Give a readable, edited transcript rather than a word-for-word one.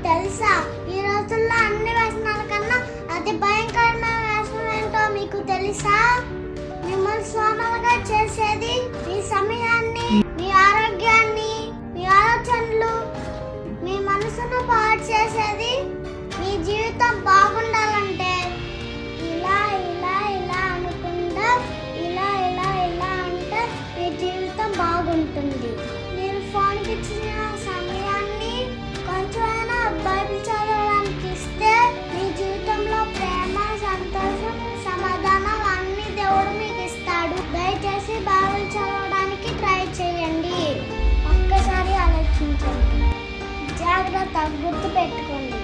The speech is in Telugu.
తెలుసా? ఈ రోజుల్లో అన్ని వ్యసనాల కన్నా అతి భయంకరమైన వ్యసనం ఏంటో మీకు తెలుసా? మిమ్మల్ని సోమలుగా చేసేది మీ సమయాన్ని, మీ ఆరోగ్యాన్ని, మీ ఆలోచనలు, మీ మనసును పాడు చేసేది. మీ జీవితం బాగుండాలంటే ఇలా ఇలా ఇలా అనుకుంటా ఇలా ఇలా ఇలా అంటే మీ జీవితం బాగుంటుంది. మీరు ఫోన్కి ఇచ్చిన సమయాన్ని కొంచెమైనా బైబిల్ చదవడానికి ఇస్తే మీ జీవితంలో ప్రేమ, సంతోషం, సమాధానం అన్ని దేవుడు మీకు ఇస్తాడు. దయచేసి బైబిల్ చదవడానికి ట్రై చేయండి. ఒక్కసారి ఆలోచించండి. జాగ్రత్త, గుర్తు పెట్టుకోండి.